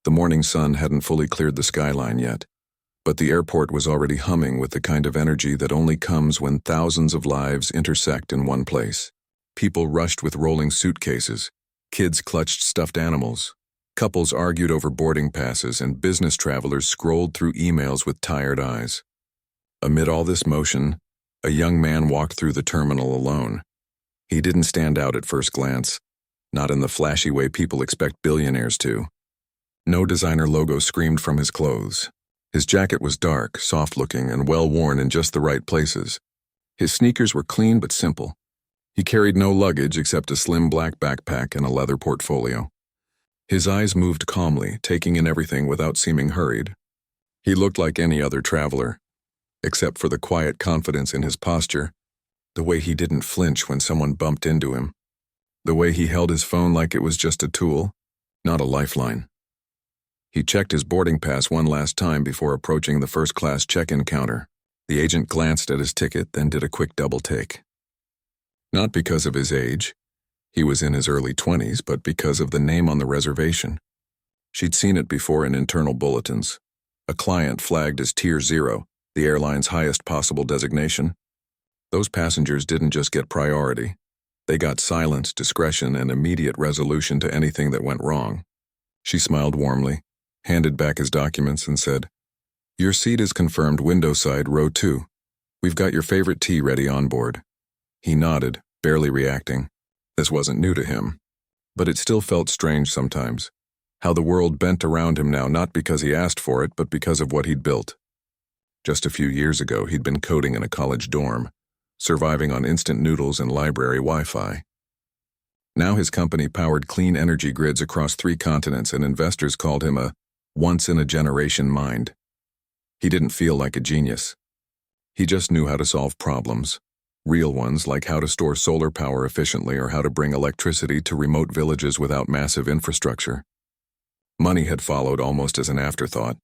The morning sun hadn't fully cleared the skyline yet, but the airport was already humming with the kind of energy that only comes when thousands of lives intersect in one place. People rushed with rolling suitcases, kids clutched stuffed animals, couples argued over boarding passes, and business travelers scrolled through emails with tired eyes. Amid all this motion, a young man walked through the terminal alone. He didn't stand out at first glance, not in the flashy way people expect billionaires to. No designer logo screamed from his clothes. His jacket was dark, soft-looking, and well-worn in just the right places. His sneakers were clean but simple. He carried no luggage except a slim black backpack and a leather portfolio. His eyes moved calmly, taking in everything without seeming hurried. He looked like any other traveler, except for the quiet confidence in his posture, the way he didn't flinch when someone bumped into him, the way he held his phone like it was just a tool, not a lifeline. He checked his boarding pass one last time before approaching the first-class check-in counter. The agent glanced at his ticket, then did a quick double-take. Not because of his age, he was in his early 20s, but because of the name on the reservation. She'd seen it before in internal bulletins. A client flagged as Tier 0, the airline's highest possible designation. Those passengers didn't just get priority. They got silence, discretion, and immediate resolution to anything that went wrong. She smiled warmly, handed back his documents, and said, "Your seat is confirmed window side, row 2. We've got your favorite tea ready on board." He nodded, barely reacting. This wasn't new to him. But it still felt strange sometimes. How the world bent around him now, not because he asked for it, but because of what he'd built. Just a few years ago, he'd been coding in a college dorm, surviving on instant noodles and library Wi-Fi. Now his company powered clean energy grids across 3 continents, and investors called him a once-in-a-generation mind. He didn't feel like a genius. He just knew how to solve problems. Real ones, like how to store solar power efficiently or how to bring electricity to remote villages without massive infrastructure. Money had followed almost as an afterthought.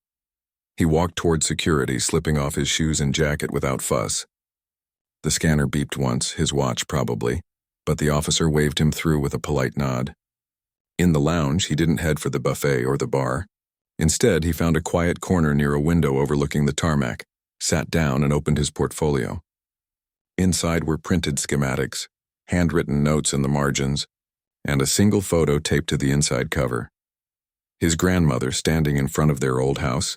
He walked toward security, slipping off his shoes and jacket without fuss. The scanner beeped once, his watch probably, but the officer waved him through with a polite nod. In the lounge, he didn't head for the buffet or the bar. Instead, he found a quiet corner near a window overlooking the tarmac, sat down, and opened his portfolio. Inside were printed schematics, handwritten notes in the margins, and a single photo taped to the inside cover. His grandmother standing in front of their old house,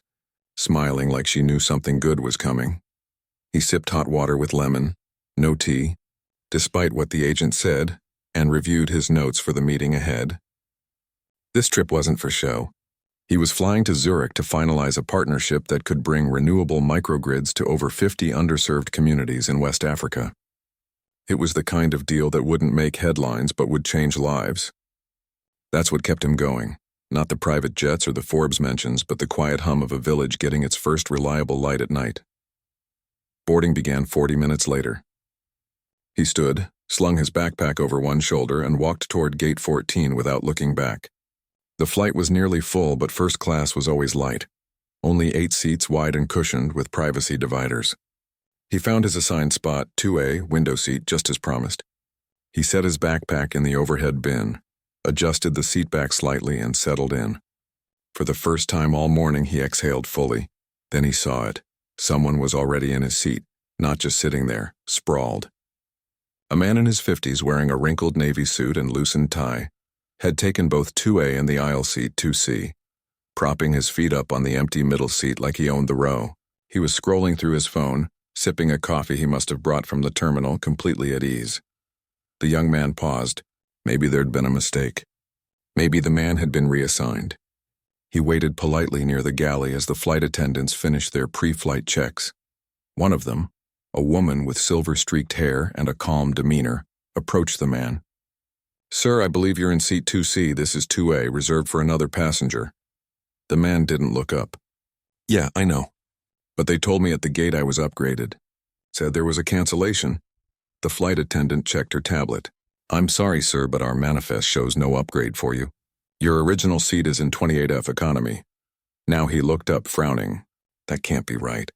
smiling like she knew something good was coming. He sipped hot water with lemon, no tea, despite what the agent said, and reviewed his notes for the meeting ahead. This trip wasn't for show. He was flying to Zurich to finalize a partnership that could bring renewable microgrids to over 50 underserved communities in West Africa. It was the kind of deal that wouldn't make headlines but would change lives. That's what kept him going, not the private jets or the Forbes mentions, but the quiet hum of a village getting its first reliable light at night. Boarding began 40 minutes later. He stood, slung his backpack over one shoulder, and walked toward Gate 14 without looking back. The flight was nearly full, but first class was always light. Only 8 seats wide and cushioned with privacy dividers. He found his assigned spot, 2A, window seat, just as promised. He set his backpack in the overhead bin, adjusted the seat back slightly, and settled in. For the first time all morning, he exhaled fully. Then he saw it. Someone was already in his seat, not just sitting there, sprawled. A man in his 50s wearing a wrinkled navy suit and loosened tie had taken both 2A and the aisle seat 2C, propping his feet up on the empty middle seat like he owned the row. He was scrolling through his phone, sipping a coffee he must have brought from the terminal, completely at ease. The young man paused. Maybe there'd been a mistake. Maybe the man had been reassigned. He waited politely near the galley as the flight attendants finished their pre-flight checks. One of them, a woman with silver-streaked hair and a calm demeanor, approached the man. "Sir, I believe you're in seat 2C. This is 2A, reserved for another passenger." The man didn't look up. "Yeah, I know. But they told me at the gate I was upgraded. Said there was a cancellation." The flight attendant checked her tablet. "I'm sorry, sir, but our manifest shows no upgrade for you. Your original seat is in 28F economy." Now he looked up, frowning. "That can't be right.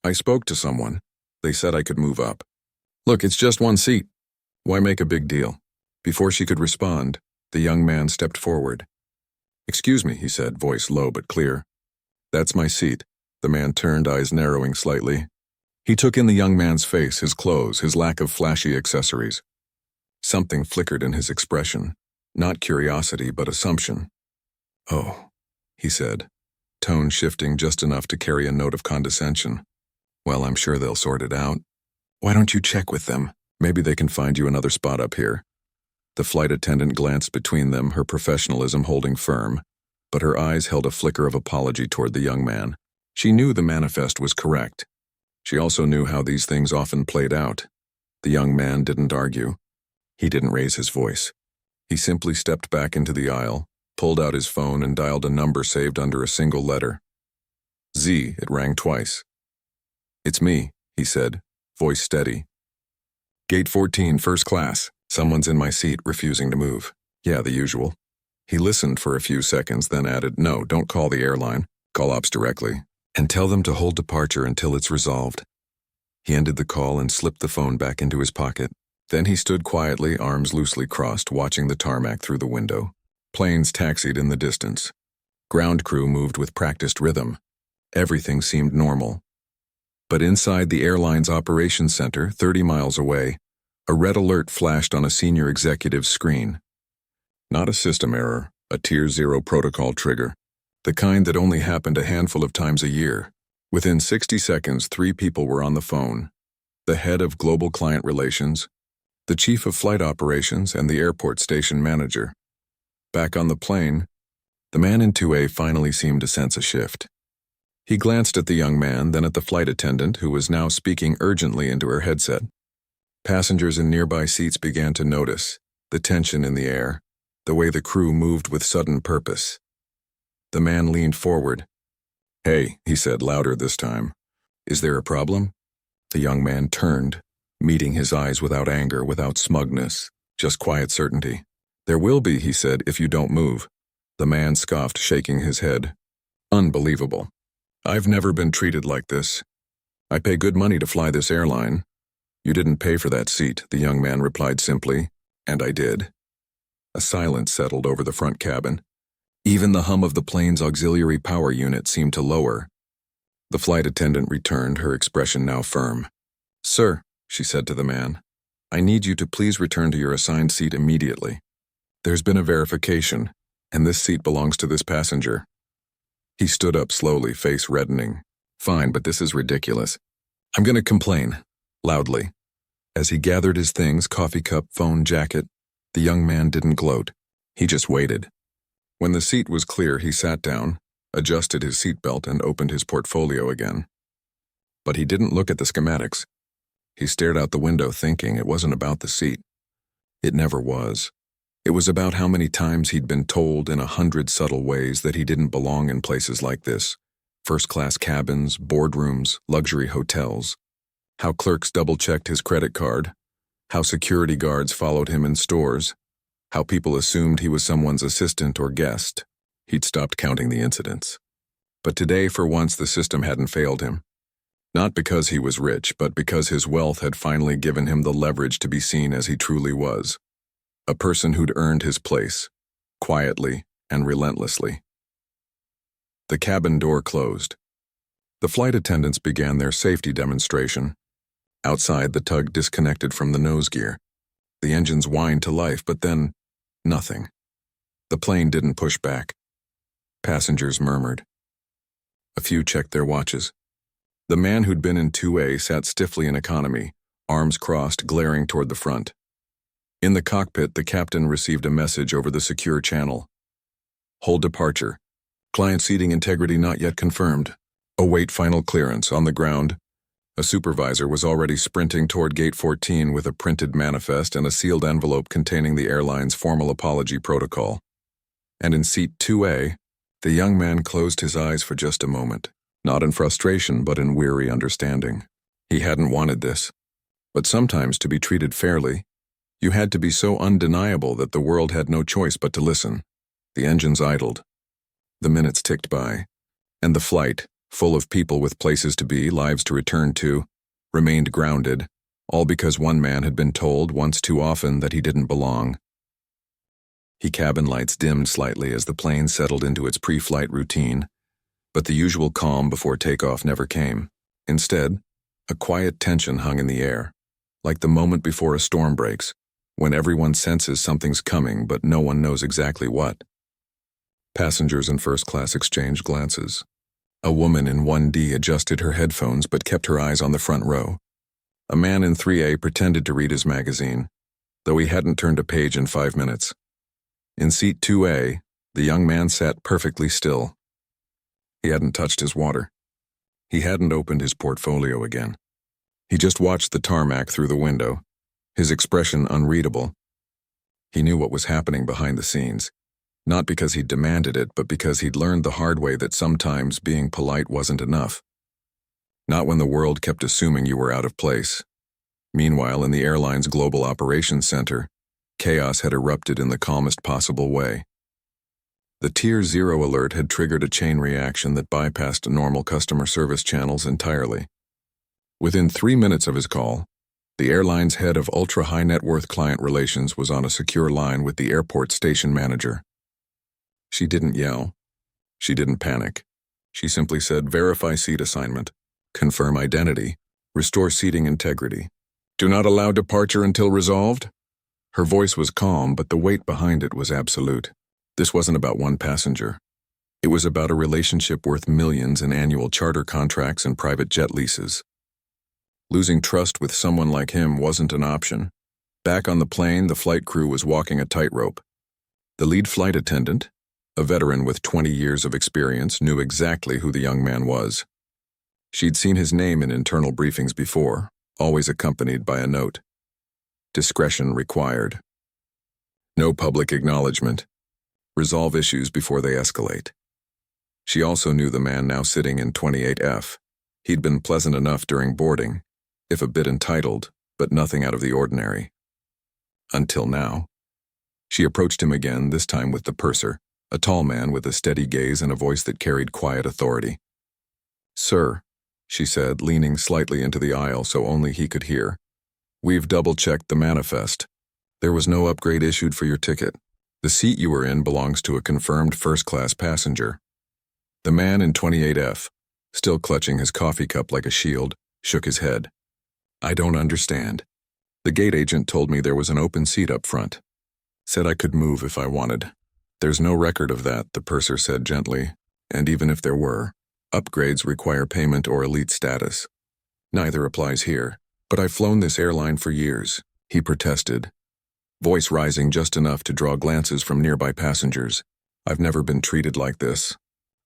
I spoke to someone. They said I could move up." "Look, it's just one seat. Why make a big deal?" Before she could respond, the young man stepped forward. "Excuse me," he said, voice low but clear. "That's my seat." The man turned, eyes narrowing slightly. He took in the young man's face, his clothes, his lack of flashy accessories. Something flickered in his expression. Not curiosity, but assumption. "Oh," he said, tone shifting just enough to carry a note of condescension. "Well, I'm sure they'll sort it out. Why don't you check with them? Maybe they can find you another spot up here." The flight attendant glanced between them, her professionalism holding firm, but her eyes held a flicker of apology toward the young man. She knew the manifest was correct. She also knew how these things often played out. The young man didn't argue. He didn't raise his voice. He simply stepped back into the aisle, pulled out his phone and dialed a number saved under a single letter. Z, it rang twice. "It's me," he said, voice steady. "Gate 14, first class. Someone's in my seat, refusing to move." "Yeah, the usual." He listened for a few seconds, then added, "No, don't call the airline. Call ops directly. And tell them to hold departure until it's resolved." He ended the call and slipped the phone back into his pocket. Then he stood quietly, arms loosely crossed, watching the tarmac through the window. Planes taxied in the distance. Ground crew moved with practiced rhythm. Everything seemed normal. But inside the airline's operations center, 30 miles away, a red alert flashed on a senior executive's screen. Not a system error, a Tier 0 protocol trigger. The kind that only happened a handful of times a year. Within 60 seconds, 3 people were on the phone. The head of global client relations, the chief of flight operations, and the airport station manager. Back on the plane, the man in 2A finally seemed to sense a shift. He glanced at the young man, then at the flight attendant, who was now speaking urgently into her headset. Passengers in nearby seats began to notice the tension in the air, the way the crew moved with sudden purpose. The man leaned forward. "Hey," he said, louder this time. "Is there a problem?" The young man turned, meeting his eyes without anger, without smugness, just quiet certainty. "There will be," he said, "if you don't move." The man scoffed, shaking his head. "Unbelievable. I've never been treated like this. I pay good money to fly this airline." "You didn't pay for that seat," the young man replied simply, "and I did." A silence settled over the front cabin. Even the hum of the plane's auxiliary power unit seemed to lower. The flight attendant returned, her expression now firm. "Sir," she said to the man, "I need you to please return to your assigned seat immediately. There's been a verification, and this seat belongs to this passenger." He stood up slowly, face reddening. "Fine, but this is ridiculous. I'm going to complain," loudly. As he gathered his things, coffee cup, phone, jacket, the young man didn't gloat. He just waited. When the seat was clear, he sat down, adjusted his seatbelt, and opened his portfolio again. But he didn't look at the schematics. He stared out the window, thinking it wasn't about the seat. It never was. It was about how many times he'd been told in 100 subtle ways that he didn't belong in places like this. First-class cabins, boardrooms, luxury hotels. How clerks double-checked his credit card. How security guards followed him in stores. How people assumed he was someone's assistant or guest. He'd stopped counting the incidents. But today, for once, the system hadn't failed him. Not because he was rich, but because his wealth had finally given him the leverage to be seen as he truly was. A person who'd earned his place, quietly and relentlessly. The cabin door closed. The flight attendants began their safety demonstration. Outside, the tug disconnected from the nose gear. The engines whined to life, but then, nothing. The plane didn't push back. Passengers murmured. A few checked their watches. The man who'd been in 2A sat stiffly in economy, arms crossed, glaring toward the front. In the cockpit, the captain received a message over the secure channel. "Hold departure. Client seating integrity not yet confirmed. Await final clearance." On the ground, a supervisor was already sprinting toward Gate 14 with a printed manifest and a sealed envelope containing the airline's formal apology protocol. And in seat 2A, the young man closed his eyes for just a moment, not in frustration but in weary understanding. He hadn't wanted this. But sometimes, to be treated fairly, you had to be so undeniable that the world had no choice but to listen. The engines idled. The minutes ticked by, and the flight, full of people with places to be, lives to return to, remained grounded, all because one man had been told once too often that he didn't belong. Cabin lights dimmed slightly as the plane settled into its pre-flight routine, but the usual calm before takeoff never came. Instead, a quiet tension hung in the air, like the moment before a storm breaks, when everyone senses something's coming but no one knows exactly what. Passengers in first class exchanged glances. A woman in 1D adjusted her headphones but kept her eyes on the front row. A man in 3A pretended to read his magazine, though he hadn't turned a page in 5 minutes. In seat 2A, the young man sat perfectly still. He hadn't touched his water. He hadn't opened his portfolio again. He just watched the tarmac through the window, his expression unreadable. He knew what was happening behind the scenes, not because he'd demanded it, but because he'd learned the hard way that sometimes being polite wasn't enough. Not when the world kept assuming you were out of place. Meanwhile, in the airline's global operations center, chaos had erupted in the calmest possible way. The Tier 0 alert had triggered a chain reaction that bypassed normal customer service channels entirely. Within 3 minutes of his call, the airline's head of ultra-high net worth client relations was on a secure line with the airport station manager. She didn't yell. She didn't panic. She simply said, "Verify seat assignment, confirm identity, restore seating integrity. Do not allow departure until resolved." Her voice was calm, but the weight behind it was absolute. This wasn't about one passenger. It was about a relationship worth millions in annual charter contracts and private jet leases. Losing trust with someone like him wasn't an option. Back on the plane, the flight crew was walking a tightrope. The lead flight attendant, a veteran with 20 years of experience, knew exactly who the young man was. She'd seen his name in internal briefings before, always accompanied by a note. Discretion required. No public acknowledgement. Resolve issues before they escalate. She also knew the man now sitting in 28F. He'd been pleasant enough during boarding, if a bit entitled, but nothing out of the ordinary. Until now. She approached him again, this time with the purser, a tall man with a steady gaze and a voice that carried quiet authority. "Sir," she said, leaning slightly into the aisle so only he could hear, "we've double-checked the manifest. There was no upgrade issued for your ticket. The seat you were in belongs to a confirmed first-class passenger." The man in 28F, still clutching his coffee cup like a shield, shook his head. "I don't understand. The gate agent told me there was an open seat up front. Said I could move if I wanted." "There's no record of that," the purser said gently, "and even if there were, upgrades require payment or elite status. Neither applies here. But I've flown this airline for years," he protested, voice rising just enough to draw glances from nearby passengers. "I've never been treated like this.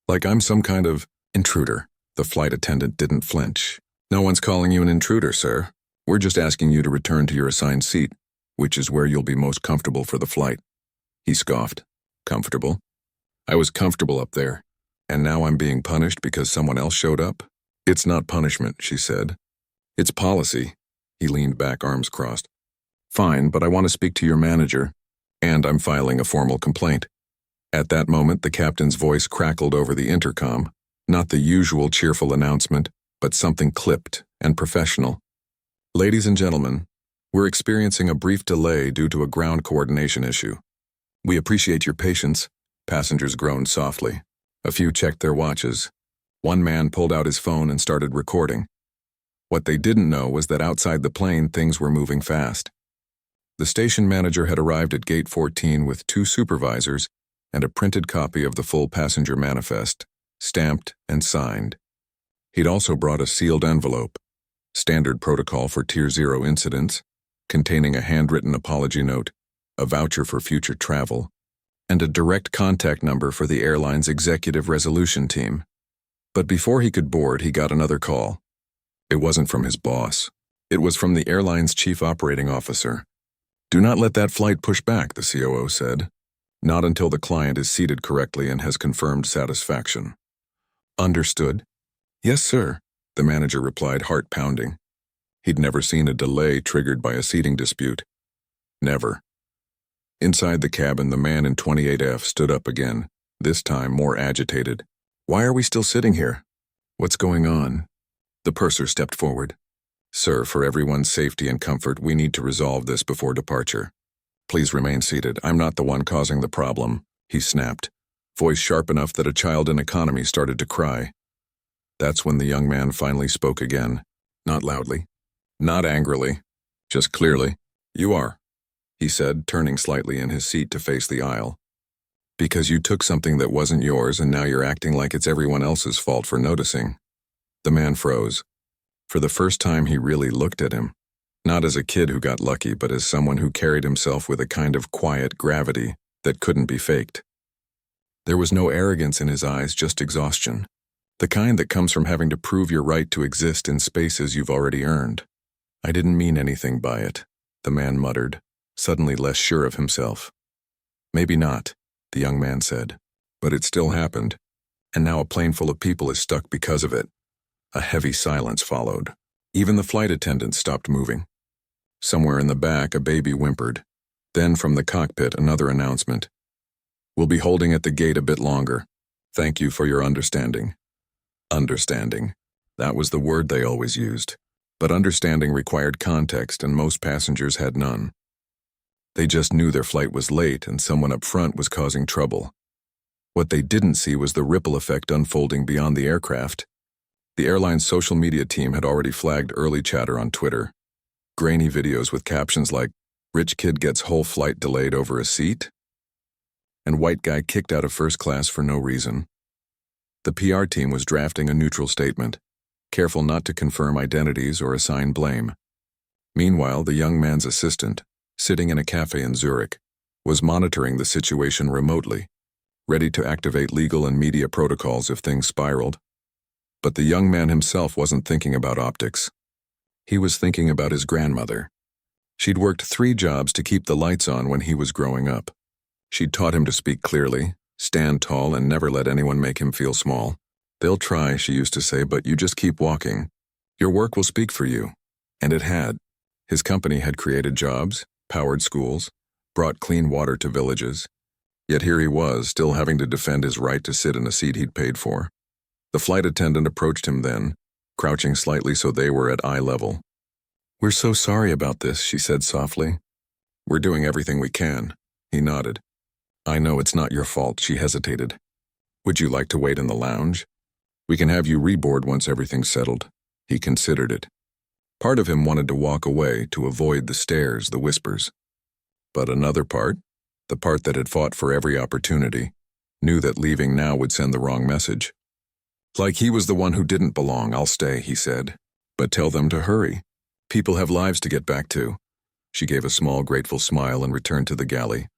Like I'm some kind of intruder." The flight attendant didn't flinch. "No one's calling you an intruder, sir. We're just asking you to return to your assigned seat, which is where you'll be most comfortable for the flight." He scoffed. "Comfortable? I was comfortable up there, and now I'm being punished because someone else showed up?" "It's not punishment," she said. "It's policy." He leaned back, arms crossed. "Fine, but I want to speak to your manager, and I'm filing a formal complaint." At that moment, the captain's voice crackled over the intercom, not the usual cheerful announcement, but something clipped and professional. "Ladies and gentlemen, we're experiencing a brief delay due to a ground coordination issue. We appreciate your patience." Passengers groaned softly. A few checked their watches. One man pulled out his phone and started recording. What they didn't know was that outside the plane, things were moving fast. The station manager had arrived at Gate 14 with 2 supervisors and a printed copy of the full passenger manifest, stamped and signed. He'd also brought a sealed envelope, standard protocol for Tier 0 incidents, containing a handwritten apology note, a voucher for future travel, and a direct contact number for the airline's executive resolution team. But before he could board, he got another call. It wasn't from his boss. It was from the airline's chief operating officer. "Do not let that flight push back," the COO said. "Not until the client is seated correctly and has confirmed satisfaction." "Understood." "Yes, sir," the manager replied, heart pounding. He'd never seen a delay triggered by a seating dispute. Never. Inside the cabin, the man in 28F stood up again, this time more agitated. "Why are we still sitting here? What's going on?" The purser stepped forward. "Sir, for everyone's safety and comfort, we need to resolve this before departure." Please remain seated. I'm not the one causing the problem, he snapped, voice sharp enough that a child in economy started to cry. That's when the young man finally spoke again. Not loudly, not angrily, just clearly. You are, he said, turning slightly in his seat to face the aisle. Because you took something that wasn't yours and now you're acting like it's everyone else's fault for noticing. The man froze. For the first time he really looked at him. Not as a kid who got lucky, but as someone who carried himself with a kind of quiet gravity that couldn't be faked. There was no arrogance in his eyes, just exhaustion. The kind that comes from having to prove your right to exist in spaces you've already earned. I didn't mean anything by it, the man muttered, suddenly less sure of himself. Maybe not, the young man said, but it still happened, and now a plane full of people is stuck because of it. A heavy silence followed. Even the flight attendants stopped moving. Somewhere in the back, a baby whimpered. Then from the cockpit, another announcement. We'll be holding at the gate a bit longer. Thank you for your understanding. Understanding. That was the word they always used. But understanding required context, and most passengers had none. They just knew their flight was late and someone up front was causing trouble. What they didn't see was the ripple effect unfolding beyond the aircraft. The airline's social media team had already flagged early chatter on Twitter. Grainy videos with captions like, "Rich kid gets whole flight delayed over a seat?" and "White guy kicked out of first class for no reason." The PR team was drafting a neutral statement, careful not to confirm identities or assign blame. Meanwhile, the young man's assistant, sitting in a cafe in Zurich, was monitoring the situation remotely, ready to activate legal and media protocols if things spiraled. But the young man himself wasn't thinking about optics. He was thinking about his grandmother. She'd worked 3 jobs to keep the lights on when he was growing up. She'd taught him to speak clearly, stand tall, and never let anyone make him feel small. "They'll try," she used to say, "but you just keep walking. Your work will speak for you." And it had. His company had created jobs, powered schools, brought clean water to villages. Yet here he was, still having to defend his right to sit in a seat he'd paid for. The flight attendant approached him then, crouching slightly so they were at eye level. "We're so sorry about this," she said softly. "We're doing everything we can," he nodded. "I know it's not your fault," she hesitated. "Would you like to wait in the lounge? We can have you reboard once everything's settled." He considered it. Part of him wanted to walk away, to avoid the stares, the whispers. But another part, the part that had fought for every opportunity, knew that leaving now would send the wrong message. "Like he was the one who didn't belong, I'll stay," he said. "But tell them to hurry. People have lives to get back to." She gave a small, grateful smile and returned to the galley.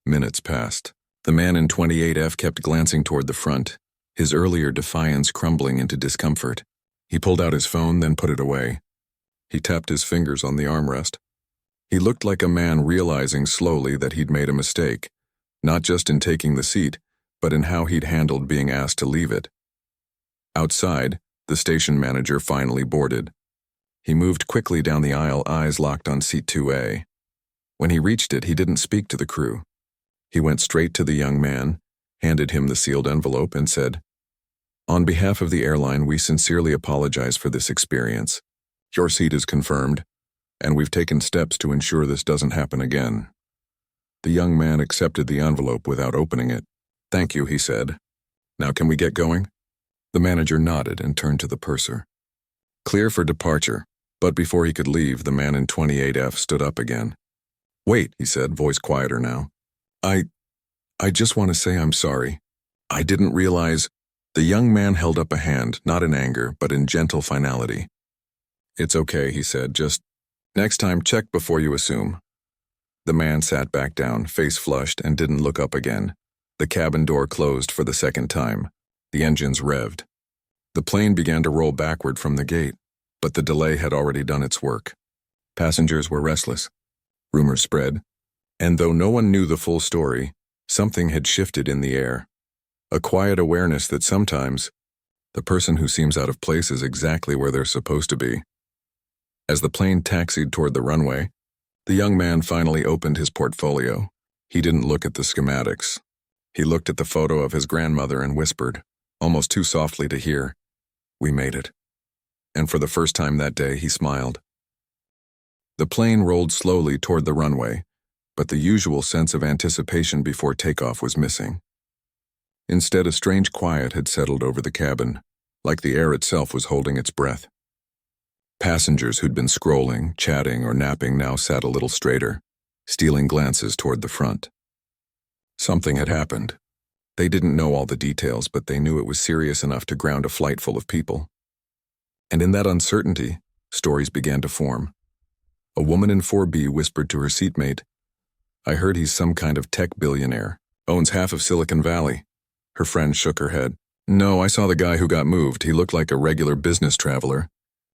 Minutes passed. The man in 28F kept glancing toward the front, his earlier defiance crumbling into discomfort. He pulled out his phone, then put it away. He tapped his fingers on the armrest. He looked like a man realizing slowly that he'd made a mistake, not just in taking the seat, but in how he'd handled being asked to leave it. Outside, the station manager finally boarded. He moved quickly down the aisle, eyes locked on seat 2A. When he reached it, he didn't speak to the crew. He went straight to the young man, handed him the sealed envelope, and said, "On behalf of the airline, we sincerely apologize for this experience. Your seat is confirmed, and we've taken steps to ensure this doesn't happen again." The young man accepted the envelope without opening it. "Thank you," he said. "Now can we get going?" The manager nodded and turned to the purser. "Clear for departure." But before he could leave, the man in 28F stood up again. "Wait," he said, voice quieter now. I just want to say I'm sorry. I didn't realize." The young man held up a hand, not in anger, but in gentle finality. "It's okay," he said, "just next time check before you assume." The man sat back down, face flushed, and didn't look up again. The cabin door closed for the second time. The engines revved. The plane began to roll backward from the gate, but the delay had already done its work. Passengers were restless. Rumors spread. And though no one knew the full story, something had shifted in the air. A quiet awareness that sometimes the person who seems out of place is exactly where they're supposed to be. As the plane taxied toward the runway, the young man finally opened his portfolio. He didn't look at the schematics. He looked at the photo of his grandmother and whispered, almost too softly to hear, "We made it." And for the first time that day, he smiled. The plane rolled slowly toward the runway, but the usual sense of anticipation before takeoff was missing. Instead, a strange quiet had settled over the cabin, like the air itself was holding its breath. Passengers who'd been scrolling, chatting, or napping now sat a little straighter, stealing glances toward the front. Something had happened. They didn't know all the details, but they knew it was serious enough to ground a flight full of people. And in that uncertainty, stories began to form. A woman in 4B whispered to her seatmate, "I heard he's some kind of tech billionaire, owns half of Silicon Valley." Her friend shook her head. "No, I saw the guy who got moved. He looked like a regular business traveler.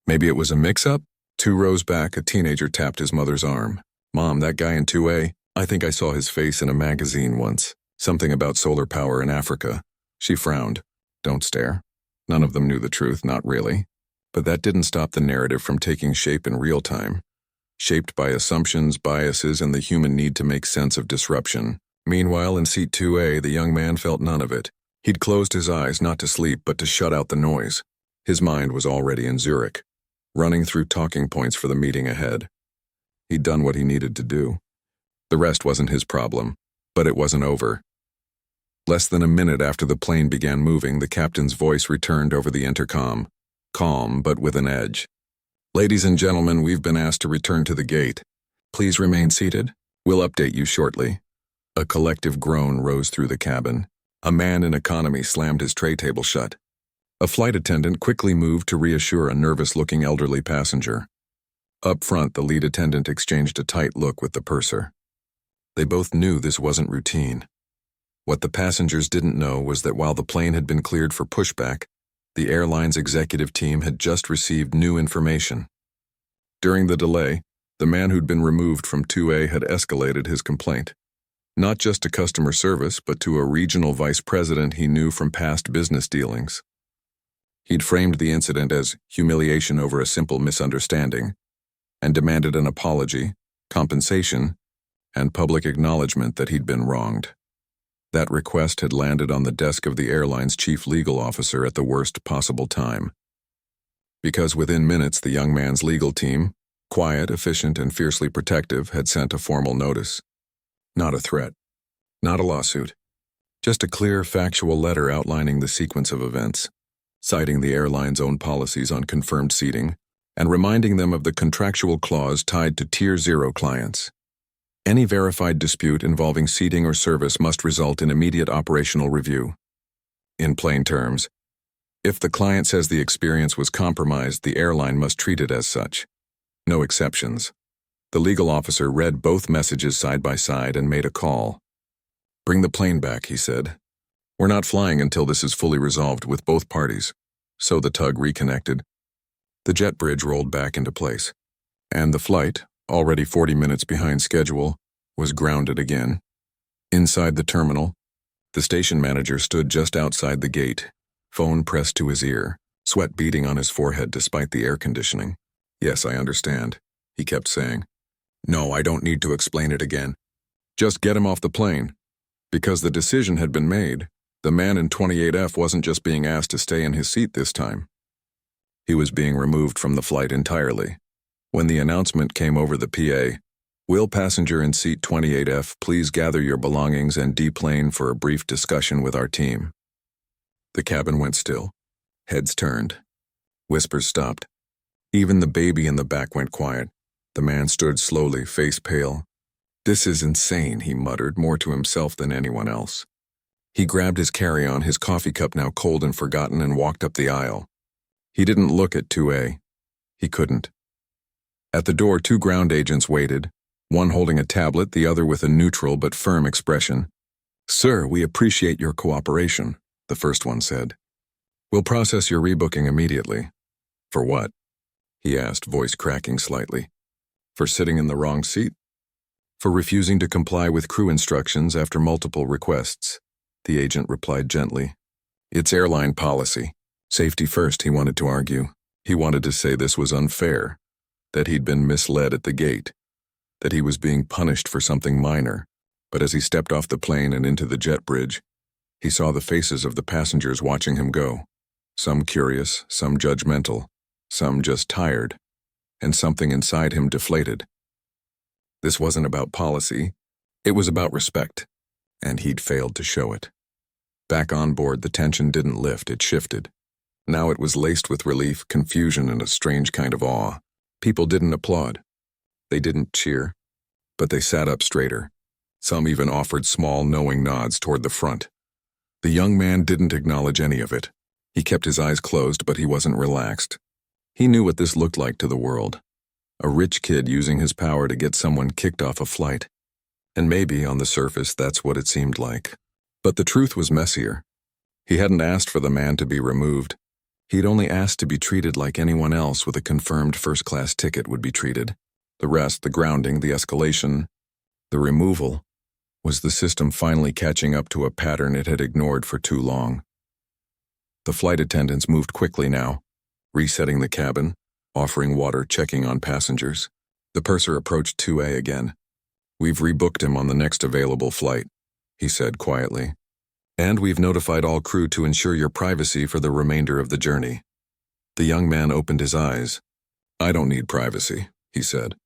Maybe it was a mix-up?" 2 rows back, a teenager tapped his mother's arm. "Mom, that guy in 2A, I think I saw his face in a magazine once. Something about solar power in Africa." She frowned. "Don't stare." None of them knew the truth, not really. But that didn't stop the narrative from taking shape in real time, shaped by assumptions, biases, and the human need to make sense of disruption. Meanwhile, in seat 2A, the young man felt none of it. He'd closed his eyes not to sleep, but to shut out the noise. His mind was already in Zurich, running through talking points for the meeting ahead. He'd done what he needed to do. The rest wasn't his problem, but it wasn't over. Less than a minute after the plane began moving, the captain's voice returned over the intercom, calm but with an edge. "Ladies and gentlemen, we've been asked to return to the gate. Please remain seated. We'll update you shortly." A collective groan rose through the cabin. A man in economy slammed his tray table shut. A flight attendant quickly moved to reassure a nervous-looking elderly passenger. Up front, the lead attendant exchanged a tight look with the purser. They both knew this wasn't routine. What the passengers didn't know was that while the plane had been cleared for pushback, the airline's executive team had just received new information. During the delay, the man who'd been removed from 2A had escalated his complaint. Not just to customer service, but to a regional vice president he knew from past business dealings. He'd framed the incident as humiliation over a simple misunderstanding, and demanded an apology, compensation, and public acknowledgement that he'd been wronged. That request had landed on the desk of the airline's chief legal officer at the worst possible time. Because within minutes the young man's legal team, quiet, efficient, and fiercely protective, had sent a formal notice. Not a threat. Not a lawsuit. Just a clear, factual letter outlining the sequence of events, citing the airline's own policies on confirmed seating, and reminding them of the contractual clause tied to Tier 0 clients. Any verified dispute involving seating or service must result in immediate operational review. In plain terms, if the client says the experience was compromised, the airline must treat it as such. No exceptions. The legal officer read both messages side by side and made a call. "Bring the plane back," he said. "We're not flying until this is fully resolved with both parties." So the tug reconnected. The jet bridge rolled back into place, and the flight, already 40 minutes behind schedule, was grounded again. Inside the terminal, the station manager stood just outside the gate, phone pressed to his ear, sweat beading on his forehead despite the air conditioning. "Yes, I understand," he kept saying. "No, I don't need to explain it again. Just get him off the plane." Because the decision had been made, the man in 28F wasn't just being asked to stay in his seat this time. He was being removed from the flight entirely. When the announcement came over the PA, "Will passenger in seat 28F please gather your belongings and deplane for a brief discussion with our team?" The cabin went still. Heads turned. Whispers stopped. Even the baby in the back went quiet. The man stood slowly, face pale. "This is insane," he muttered, more to himself than anyone else. He grabbed his carry-on, his coffee cup now cold and forgotten, and walked up the aisle. He didn't look at 2A. He couldn't. At the door, 2 ground agents waited, one holding a tablet, the other with a neutral but firm expression. "Sir, we appreciate your cooperation," the first one said. "We'll process your rebooking immediately." "For what?" he asked, voice cracking slightly. "For sitting in the wrong seat?" "For refusing to comply with crew instructions after multiple requests," the agent replied gently. "It's airline policy. Safety first," he wanted to argue. He wanted to say this was unfair, that he'd been misled at the gate, that he was being punished for something minor. But as he stepped off the plane and into the jet bridge, he saw the faces of the passengers watching him go. Some curious, some judgmental, some just tired, and something inside him deflated. This wasn't about policy. It was about respect, and he'd failed to show it. Back on board, the tension didn't lift, it shifted. Now it was laced with relief, confusion, and a strange kind of awe. People didn't applaud. They didn't cheer, but they sat up straighter. Some even offered small, knowing nods toward the front. The young man didn't acknowledge any of it. He kept his eyes closed, but he wasn't relaxed. He knew what this looked like to the world. A rich kid using his power to get someone kicked off a flight. And maybe, on the surface, that's what it seemed like. But the truth was messier. He hadn't asked for the man to be removed. He'd only asked to be treated like anyone else with a confirmed first-class ticket would be treated. The rest, the grounding, the escalation, the removal, was the system finally catching up to a pattern it had ignored for too long. The flight attendants moved quickly now, resetting the cabin, offering water, checking on passengers. The purser approached 2A again. "We've rebooked him on the next available flight," he said quietly. "And we've notified all crew to ensure your privacy for the remainder of the journey." The young man opened his eyes. "I don't need privacy," he said.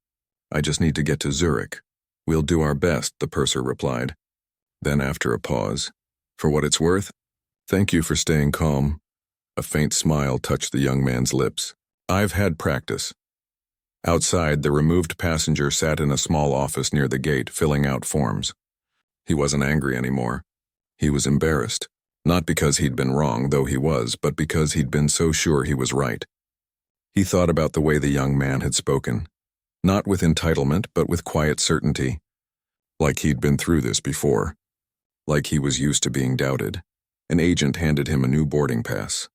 "I just need to get to Zurich." "We'll do our best," the purser replied. Then, after a pause, "For what it's worth, thank you for staying calm." A faint smile touched the young man's lips. "I've had practice." Outside, the removed passenger sat in a small office near the gate, filling out forms. He wasn't angry anymore. He was embarrassed. Not because he'd been wrong, though he was, but because he'd been so sure he was right. He thought about the way the young man had spoken. Not with entitlement, but with quiet certainty. Like he'd been through this before. Like he was used to being doubted. An agent handed him a new boarding pass.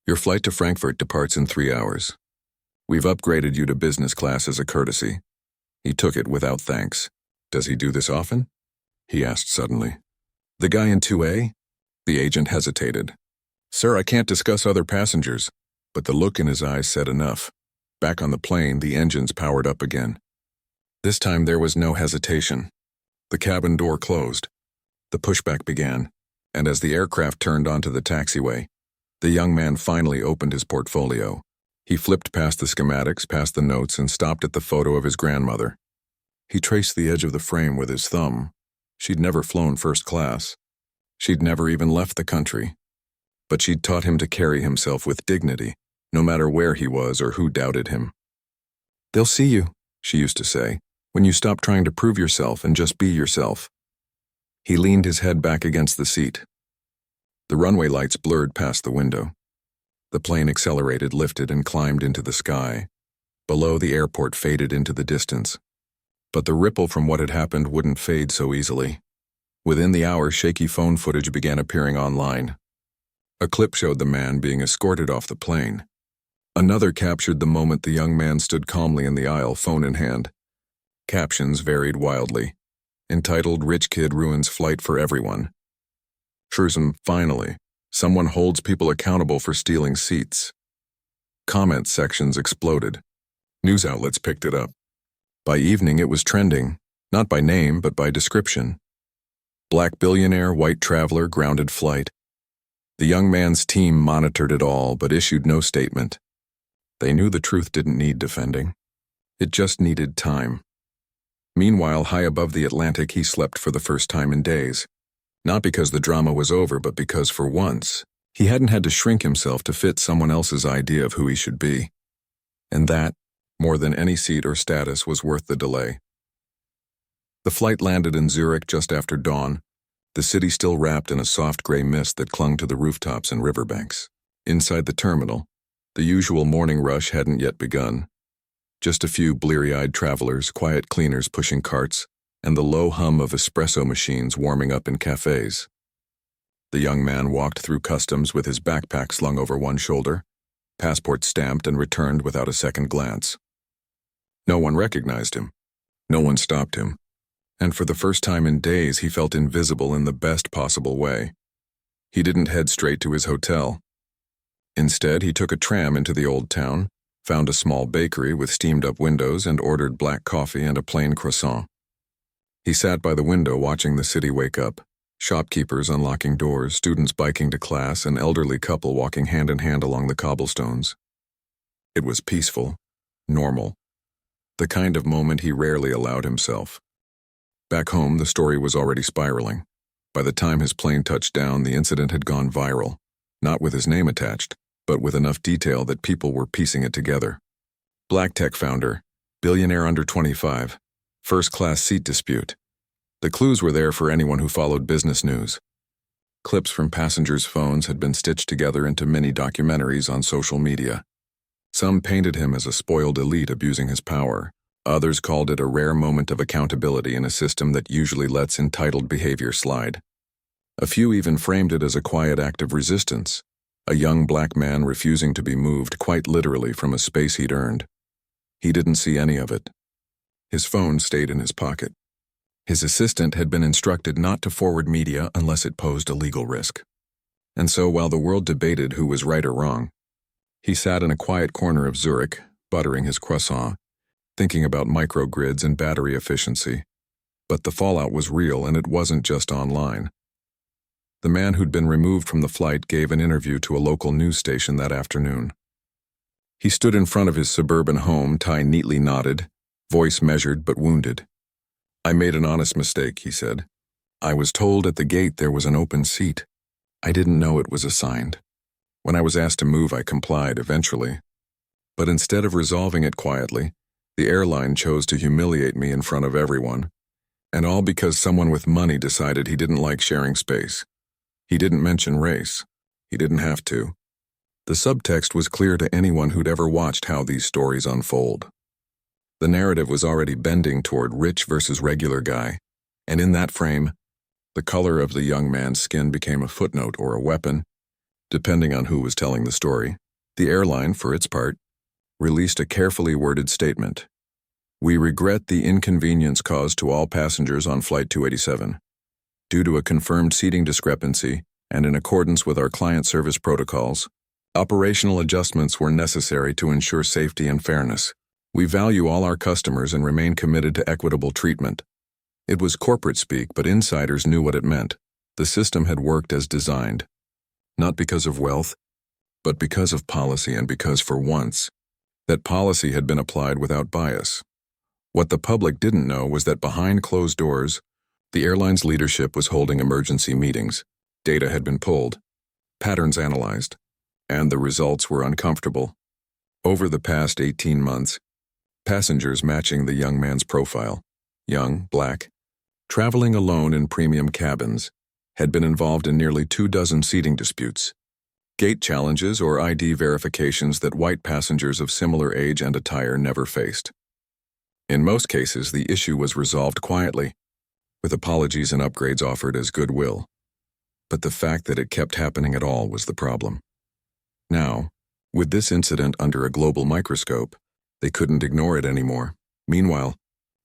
"Your flight to Frankfurt departs in 3 hours. We've upgraded you to business class as a courtesy." He took it without thanks. "Does he do this often?" he asked suddenly. "The guy in 2A? The agent hesitated. "Sir, I can't discuss other passengers." But the look in his eyes said enough. Back on the plane, the engines powered up again. This time there was no hesitation. The cabin door closed. The pushback began, and as the aircraft turned onto the taxiway, the young man finally opened his portfolio. He flipped past the schematics, past the notes, and stopped at the photo of his grandmother. He traced the edge of the frame with his thumb. She'd never flown first class. She'd never even left the country. But she'd taught him to carry himself with dignity, no matter where he was or who doubted him. "They'll see you," she used to say, "when you stop trying to prove yourself and just be yourself." He leaned his head back against the seat. The runway lights blurred past the window. The plane accelerated, lifted, and climbed into the sky. Below, the airport faded into the distance. But the ripple from what had happened wouldn't fade so easily. Within the hour, shaky phone footage began appearing online. A clip showed the man being escorted off the plane. Another captured the moment the young man stood calmly in the aisle, phone in hand. Captions varied wildly. Entitled, "Rich Kid Ruins Flight for Everyone." Truism, "Finally, someone holds people accountable for stealing seats." Comment sections exploded. News outlets picked it up. By evening, it was trending, not by name, but by description. Black billionaire, white traveler, grounded flight. The young man's team monitored it all, but issued no statement. They knew the truth didn't need defending. It just needed time. Meanwhile, high above the Atlantic, he slept for the first time in days. Not because the drama was over, but because for once, he hadn't had to shrink himself to fit someone else's idea of who he should be. And that, more than any seat or status, was worth the delay. The flight landed in Zurich just after dawn, the city still wrapped in a soft gray mist that clung to the rooftops and riverbanks. Inside the terminal, the usual morning rush hadn't yet begun. Just a few bleary-eyed travelers, quiet cleaners pushing carts, and the low hum of espresso machines warming up in cafes. The young man walked through customs with his backpack slung over one shoulder, passport stamped and returned without a second glance. No one recognized him. No one stopped him. And for the first time in days, he felt invisible in the best possible way. He didn't head straight to his hotel. Instead, he took a tram into the old town, found a small bakery with steamed-up windows, and ordered black coffee and a plain croissant. He sat by the window watching the city wake up, shopkeepers unlocking doors, students biking to class, an elderly couple walking hand in hand along the cobblestones. It was peaceful, normal, the kind of moment he rarely allowed himself. Back home, the story was already spiraling. By the time his plane touched down, the incident had gone viral, not with his name attached, but with enough detail that people were piecing it together. Black tech founder, billionaire under 25, first-class seat dispute. The clues were there for anyone who followed business news. Clips from passengers' phones had been stitched together into mini documentaries on social media. Some painted him as a spoiled elite abusing his power. Others called it a rare moment of accountability in a system that usually lets entitled behavior slide. A few even framed it as a quiet act of resistance, a young black man refusing to be moved quite literally from a space he'd earned. He didn't see any of it. His phone stayed in his pocket. His assistant had been instructed not to forward media unless it posed a legal risk. And so while the world debated who was right or wrong, he sat in a quiet corner of Zurich, buttering his croissant, thinking about microgrids and battery efficiency. But the fallout was real, and it wasn't just online. The man who'd been removed from the flight gave an interview to a local news station that afternoon. He stood in front of his suburban home, tie neatly knotted, voice measured but wounded. "I made an honest mistake," he said. "I was told at the gate there was an open seat. I didn't know it was assigned. When I was asked to move, I complied eventually. But instead of resolving it quietly, the airline chose to humiliate me in front of everyone. And all because someone with money decided he didn't like sharing space. He didn't mention race. He didn't have to." The subtext was clear to anyone who'd ever watched how these stories unfold. The narrative was already bending toward rich versus regular guy, and in that frame, the color of the young man's skin became a footnote or a weapon, depending on who was telling the story. The airline, for its part, released a carefully worded statement. "We regret the inconvenience caused to all passengers on Flight 287. Due to a confirmed seating discrepancy and in accordance with our client service protocols, operational adjustments were necessary to ensure safety and fairness. We value all our customers and remain committed to equitable treatment." It was corporate speak, but insiders knew what it meant. The system had worked as designed, not because of wealth, but because of policy, and because, for once, that policy had been applied without bias. What the public didn't know was that behind closed doors, the airline's leadership was holding emergency meetings. Data had been pulled, patterns analyzed, and the results were uncomfortable. Over the past 18 months, passengers matching the young man's profile, young, black, traveling alone in premium cabins, had been involved in nearly 24 seating disputes, gate challenges or ID verifications that white passengers of similar age and attire never faced. In most cases, the issue was resolved quietly, with apologies and upgrades offered as goodwill. But the fact that it kept happening at all was the problem. Now, with this incident under a global microscope, they couldn't ignore it anymore. Meanwhile,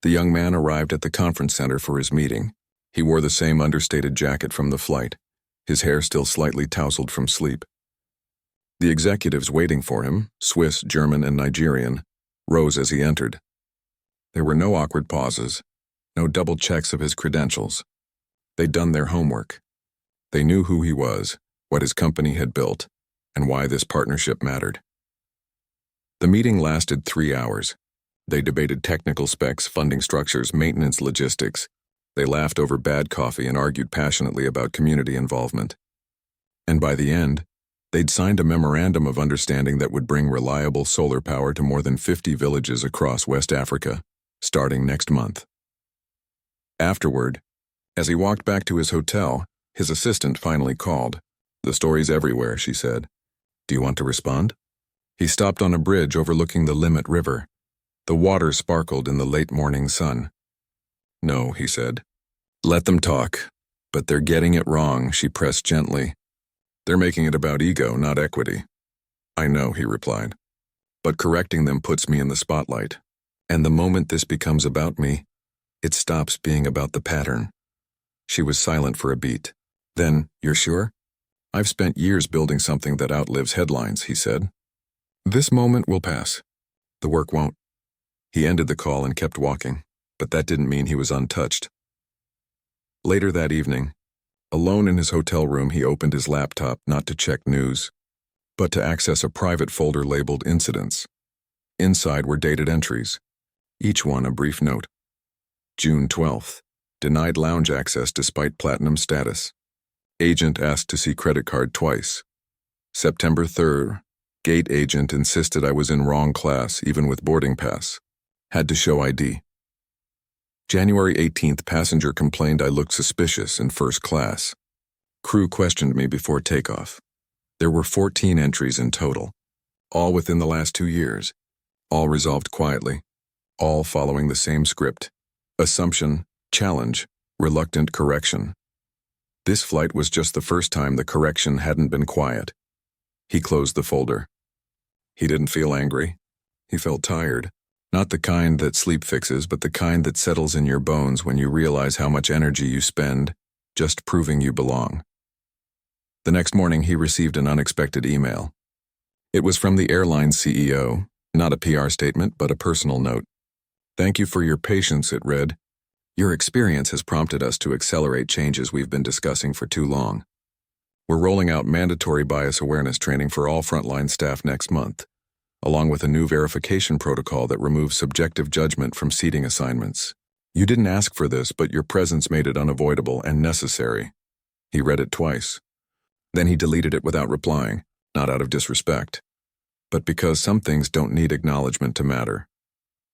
the young man arrived at the conference center for his meeting. He wore the same understated jacket from the flight, his hair still slightly tousled from sleep. The executives waiting for him, Swiss, German, and Nigerian, rose as he entered. There were no awkward pauses, no double checks of his credentials. They'd done their homework. They knew who he was, what his company had built, and why this partnership mattered. The meeting lasted 3 hours. They debated technical specs, funding structures, maintenance logistics. They laughed over bad coffee and argued passionately about community involvement. And by the end, they'd signed a memorandum of understanding that would bring reliable solar power to more than 50 villages across West Africa, starting next month. Afterward, as he walked back to his hotel, his assistant finally called. "The story's everywhere," she said. "Do you want to respond?" He stopped on a bridge overlooking the Limit River. The water sparkled in the late morning sun. "No," he said. "Let them talk. But they're getting it wrong," she pressed gently. "They're making it about ego, not equity." "I know," he replied. "But correcting them puts me in the spotlight. And the moment this becomes about me, it stops being about the pattern." She was silent for a beat. Then, "You're sure?" "I've spent years building something that outlives headlines," he said. "This moment will pass. The work won't." He ended the call and kept walking, but that didn't mean he was untouched. Later that evening, alone in his hotel room, he opened his laptop not to check news, but to access a private folder labeled Incidents. Inside were dated entries, each one a brief note. June 12th, Denied lounge access despite platinum status. Agent asked to see credit card twice. September 3rd, gate agent insisted I was in wrong class even with boarding pass. Had to show ID. January 18th, passenger complained I looked suspicious in first class. Crew questioned me before takeoff. There were 14 entries in total, all within the last 2 years, all resolved quietly, all following the same script. Assumption, challenge, reluctant correction. This flight was just the first time the correction hadn't been quiet. He closed the folder. He didn't feel angry. He felt tired. Not the kind that sleep fixes, but the kind that settles in your bones when you realize how much energy you spend just proving you belong. The next morning, he received an unexpected email. It was from the airline's CEO, not a PR statement, but a personal note. "Thank you for your patience," it read. "Your experience has prompted us to accelerate changes we've been discussing for too long. We're rolling out mandatory bias awareness training for all frontline staff next month, along with a new verification protocol that removes subjective judgment from seating assignments. You didn't ask for this, but your presence made it unavoidable and necessary." He read it twice. Then he deleted it without replying, not out of disrespect, but because some things don't need acknowledgement to matter.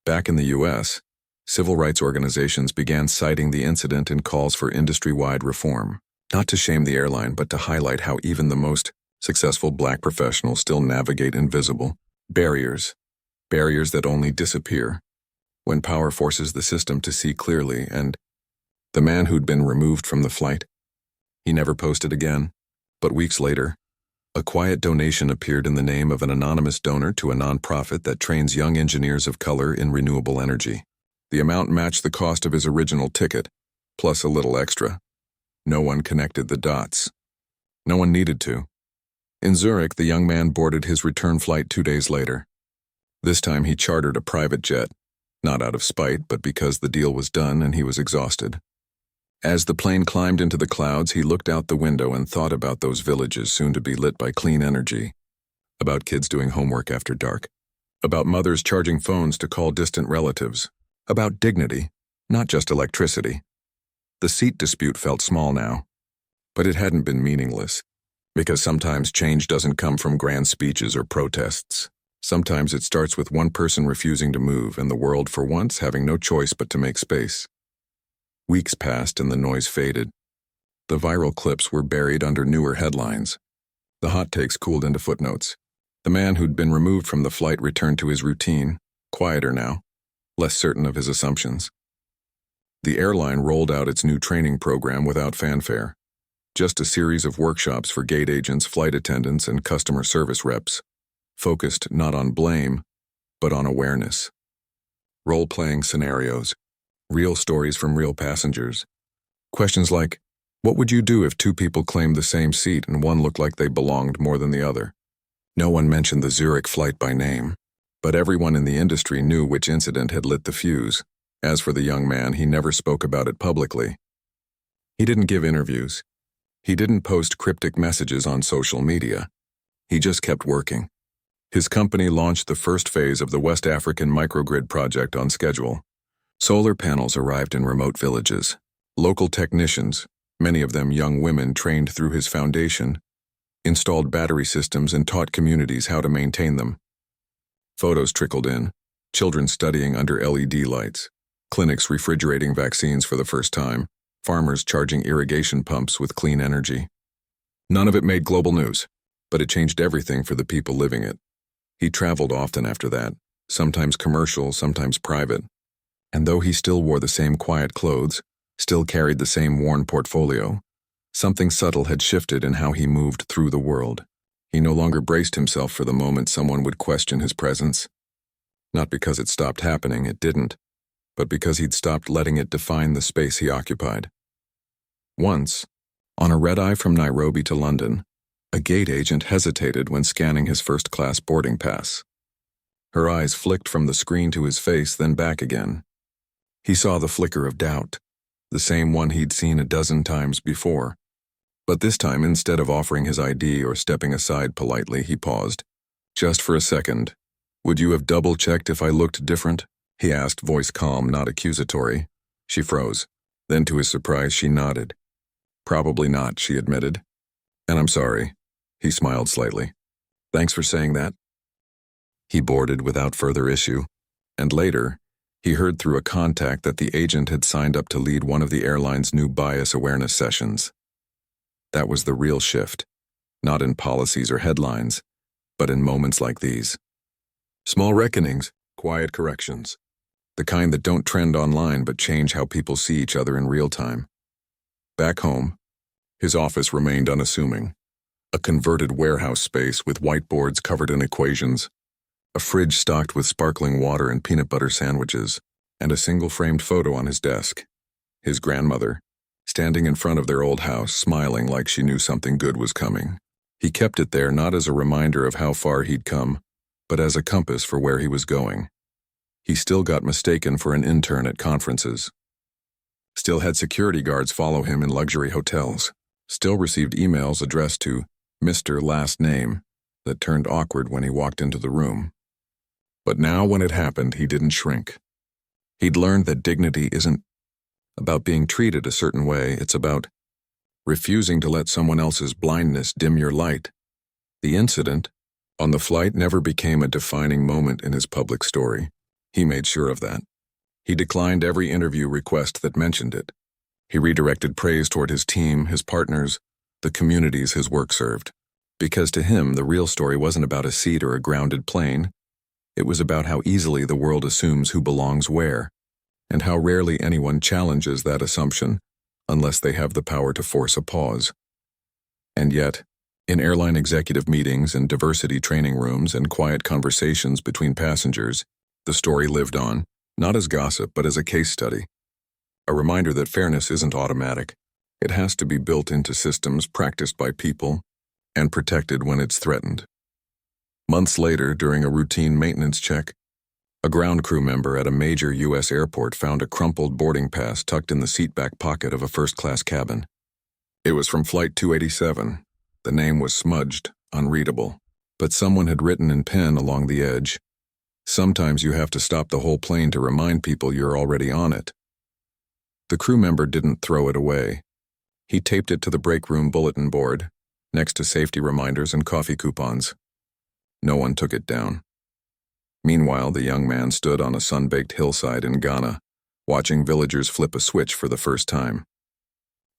Back in the US, civil rights organizations began citing the incident in calls for industry-wide reform, not to shame the airline, but to highlight how even the most successful Black professionals still navigate invisible barriers that only disappear when power forces the system to see clearly. And the man who'd been removed from the flight, he never posted again. But weeks later, a quiet donation appeared in the name of an anonymous donor to a nonprofit that trains young engineers of color in renewable energy. The amount matched the cost of his original ticket, plus a little extra. No one connected the dots. No one needed to. In Zurich, the young man boarded his return flight 2 days later. This time he chartered a private jet, not out of spite, but because the deal was done and he was exhausted. As the plane climbed into the clouds, he looked out the window and thought about those villages soon to be lit by clean energy, about kids doing homework after dark, about mothers charging phones to call distant relatives, about dignity, not just electricity. The seat dispute felt small now, but it hadn't been meaningless, because sometimes change doesn't come from grand speeches or protests. Sometimes it starts with one person refusing to move and the world for once having no choice but to make space. Weeks passed and the noise faded. The viral clips were buried under newer headlines. The hot takes cooled into footnotes. The man who'd been removed from the flight returned to his routine, quieter now, less certain of his assumptions. The airline rolled out its new training program without fanfare. Just a series of workshops for gate agents, flight attendants, and customer service reps, focused not on blame, but on awareness. Role-playing scenarios. Real stories from real passengers. Questions like, what would you do if 2 people claimed the same seat and one looked like they belonged more than the other? No one mentioned the Zurich flight by name, but everyone in the industry knew which incident had lit the fuse. As for the young man, he never spoke about it publicly. He didn't give interviews. He didn't post cryptic messages on social media. He just kept working. His company launched the first phase of the West African microgrid project on schedule. Solar panels arrived in remote villages. Local technicians, many of them young women trained through his foundation, installed battery systems and taught communities how to maintain them. Photos trickled in, children studying under LED lights, clinics refrigerating vaccines for the first time, farmers charging irrigation pumps with clean energy. None of it made global news, but it changed everything for the people living it. He traveled often after that, sometimes commercial, sometimes private. And though he still wore the same quiet clothes, still carried the same worn portfolio, something subtle had shifted in how he moved through the world. He no longer braced himself for the moment someone would question his presence. Not because it stopped happening, it didn't, but because he'd stopped letting it define the space he occupied. Once, on a red-eye from Nairobi to London, a gate agent hesitated when scanning his first-class boarding pass. Her eyes flicked from the screen to his face, then back again. He saw the flicker of doubt, the same one he'd seen a dozen times before. But this time, instead of offering his ID or stepping aside politely, he paused. "Just for a second. Would you have double-checked if I looked different?" he asked, voice calm, not accusatory. She froze. Then to his surprise, she nodded. Probably not, she admitted. And I'm sorry. He smiled slightly. Thanks for saying that. He boarded without further issue, and later, he heard through a contact that the agent had signed up to lead one of the airline's new bias awareness sessions. That was the real shift, not in policies or headlines, but in moments like these. Small reckonings, quiet corrections, the kind that don't trend online but change how people see each other in real time. Back home, his office remained unassuming. A converted warehouse space with whiteboards covered in equations, a fridge stocked with sparkling water and peanut butter sandwiches, and a single framed photo on his desk. His grandmother, standing in front of their old house, smiling like she knew something good was coming. He kept it there not as a reminder of how far he'd come, but as a compass for where he was going. He still got mistaken for an intern at conferences. Still had security guards follow him in luxury hotels. Still received emails addressed to Mr. Last Name that turned awkward when he walked into the room. But now when it happened, he didn't shrink. He'd learned that dignity isn't about being treated a certain way, it's about refusing to let someone else's blindness dim your light. The incident on the flight never became a defining moment in his public story. He made sure of that. He declined every interview request that mentioned it. He redirected praise toward his team, his partners, the communities his work served. Because to him, the real story wasn't about a seat or a grounded plane. It was about how easily the world assumes who belongs where, and how rarely anyone challenges that assumption unless they have the power to force a pause. And yet, in airline executive meetings and diversity training rooms and quiet conversations between passengers, the story lived on, not as gossip but as a case study. A reminder that fairness isn't automatic. It has to be built into systems practiced by people and protected when it's threatened. Months later, during a routine maintenance check, a ground crew member at a major U.S. airport found a crumpled boarding pass tucked in the seatback pocket of a first-class cabin. It was from Flight 287. The name was smudged, unreadable, but someone had written in pen along the edge, "Sometimes you have to stop the whole plane to remind people you're already on it." The crew member didn't throw it away. He taped it to the break room bulletin board, next to safety reminders and coffee coupons. No one took it down. Meanwhile, the young man stood on a sun-baked hillside in Ghana, watching villagers flip a switch for the first time.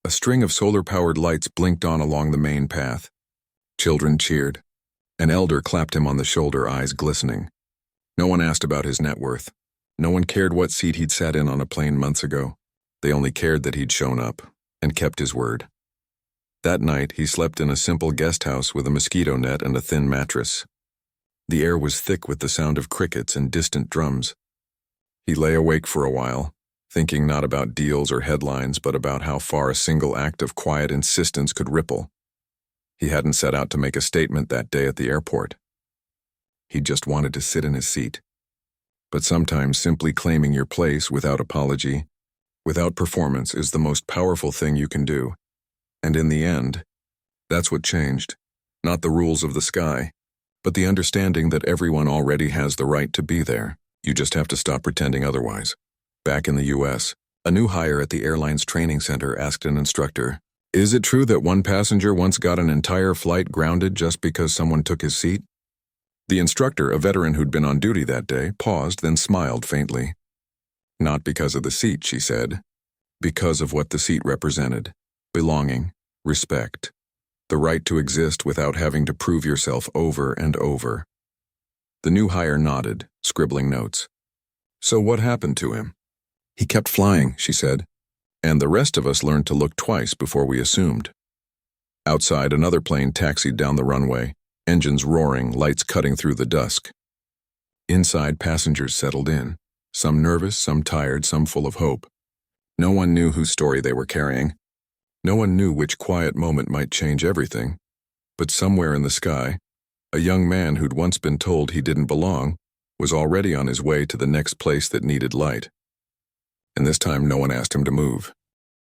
A string of solar-powered lights blinked on along the main path. Children cheered. An elder clapped him on the shoulder, eyes glistening. No one asked about his net worth. No one cared what seat he'd sat in on a plane months ago. They only cared that he'd shown up and kept his word. That night, he slept in a simple guest house with a mosquito net and a thin mattress. The air was thick with the sound of crickets and distant drums. He lay awake for a while, thinking not about deals or headlines, but about how far a single act of quiet insistence could ripple. He hadn't set out to make a statement that day at the airport. He just wanted to sit in his seat. But sometimes simply claiming your place without apology, without performance, is the most powerful thing you can do. And in the end, that's what changed. Not the rules of the sky, but the understanding that everyone already has the right to be there. You just have to stop pretending otherwise. Back in the U.S., a new hire at the airline's training center asked an instructor, "Is it true that one passenger once got an entire flight grounded just because someone took his seat?" The instructor, a veteran who'd been on duty that day, paused, then smiled faintly. "Not because of the seat," she said. "Because of what the seat represented. Belonging, respect, the right to exist without having to prove yourself over and over." The new hire nodded, scribbling notes. "So what happened to him?" "He kept flying," she said, "and the rest of us learned to look twice before we assumed." Outside, another plane taxied down the runway, engines roaring, lights cutting through the dusk. Inside, passengers settled in, some nervous, some tired, some full of hope. No one knew whose story they were carrying. No one knew which quiet moment might change everything. But somewhere in the sky, a young man who'd once been told he didn't belong was already on his way to the next place that needed light. And this time no one asked him to move.